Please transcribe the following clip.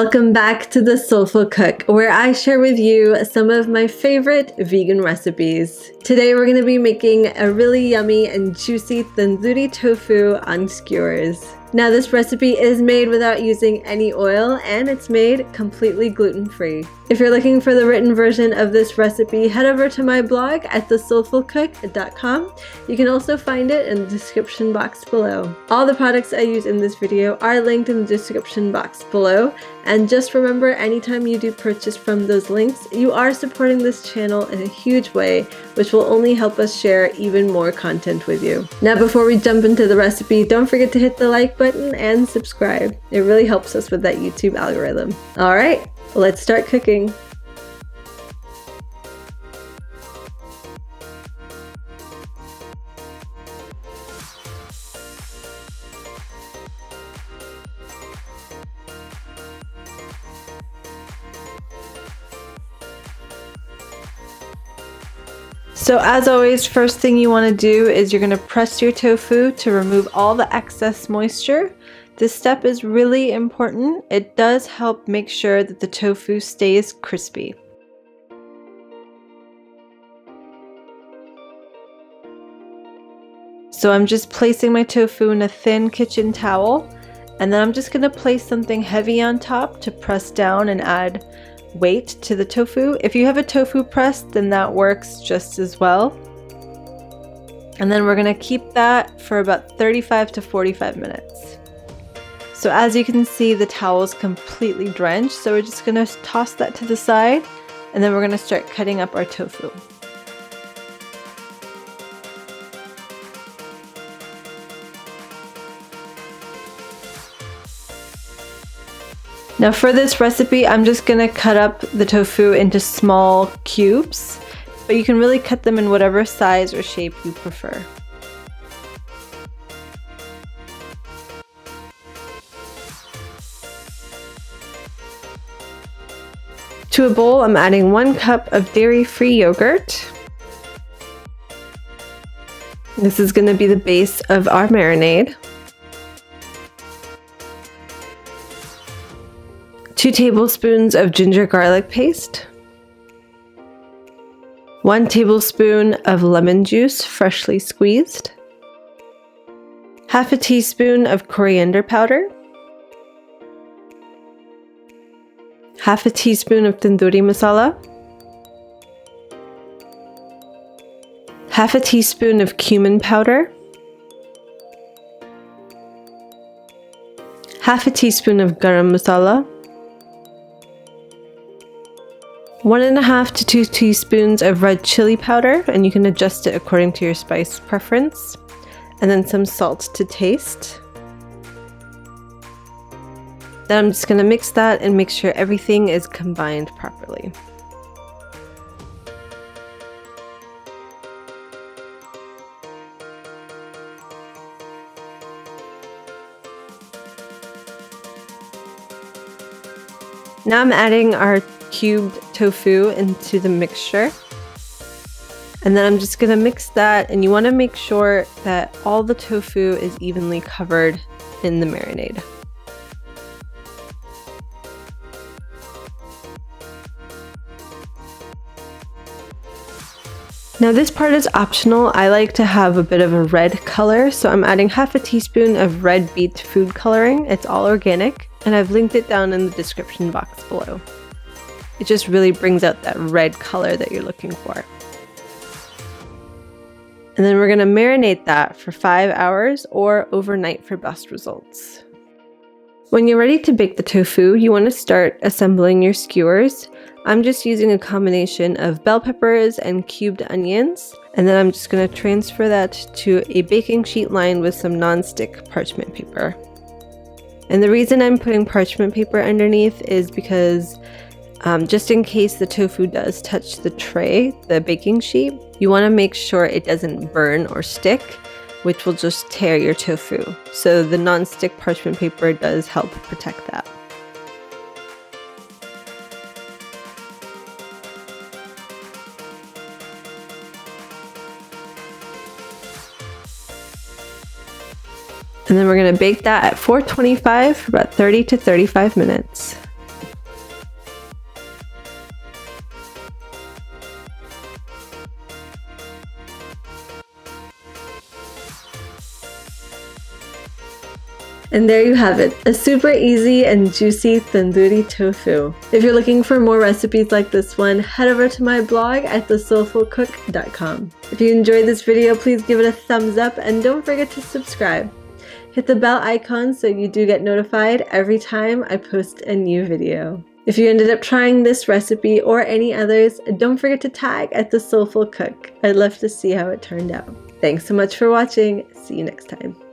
Welcome back to the Soulful Cook, where I share with you some of my favorite vegan recipes. Today we're going to be making a really yummy and juicy tandoori tofu on skewers. Now this recipe is made without using any oil and it's made completely gluten-free. If you're looking for the written version of this recipe, head over to my blog at thesoulfulcook.com. You can also find it in the description box below. All the products I use in this video are linked in the description box below. And just remember, anytime you do purchase from those links, you are supporting this channel in a huge way, which will only help us share even more content with you. Now, before we jump into the recipe, don't forget to hit the like button and subscribe. It really helps us with that YouTube algorithm. All right, let's start cooking. So as always, first thing you want to do is you're going to press your tofu to remove all the excess moisture. This step is really important. It does help make sure that the tofu stays crispy. So I'm just placing my tofu in a thin kitchen towel, and then I'm just going to place something heavy on top to press down and add weight to the tofu. If you have a tofu press, then that works just as well. And then we're going to keep that for about 35 to 45 minutes. So as you can see, the towel is completely drenched, so we're just going to toss that to the side, and then we're going to start cutting up our tofu. Now for this recipe, I'm just going to cut up the tofu into small cubes, but you can really cut them in whatever size or shape you prefer. To a bowl, I'm adding 1 cup of dairy-free yogurt. This is going to be the base of our marinade. 2 tablespoons of ginger garlic paste, 1 tablespoon of lemon juice freshly squeezed, half a teaspoon of coriander powder, half a teaspoon of tandoori masala, half a teaspoon of cumin powder, half a teaspoon of garam masala, 1.5 to 2 teaspoons of red chili powder, and you can adjust it according to your spice preference, and then some salt to taste. Then I'm just going to mix that and make sure everything is combined properly. Now I'm adding our cubed tofu into the mixture, and then I'm just going to mix that, and you want to make sure that all the tofu is evenly covered in the marinade. Now this part is optional. I like to have a bit of a red color, so I'm adding half a teaspoon of red beet food coloring. It's all organic, and I've linked it down in the description box below. It just really brings out that red color that you're looking for. And then we're going to marinate that for 5 hours or overnight for best results. When you're ready to bake the tofu, you want to start assembling your skewers. I'm just using a combination of bell peppers and cubed onions, and then I'm just going to transfer that to a baking sheet lined with some non-stick parchment paper. And the reason I'm putting parchment paper underneath is because just in case the tofu does touch the tray, the baking sheet, you want to make sure it doesn't burn or stick, which will just tear your tofu. So the non-stick parchment paper does help protect that. And then we're going to bake that at 425 for about 30 to 35 minutes. And there you have it, a super easy and juicy tandoori tofu. If you're looking for more recipes like this one, head over to my blog at thesoulfulcook.com. If you enjoyed this video, please give it a thumbs up and don't forget to subscribe. Hit the bell icon so you do get notified every time I post a new video. If you ended up trying this recipe or any others, don't forget to tag at The Soulful Cook. I'd love to see how it turned out. Thanks so much for watching. See you next time.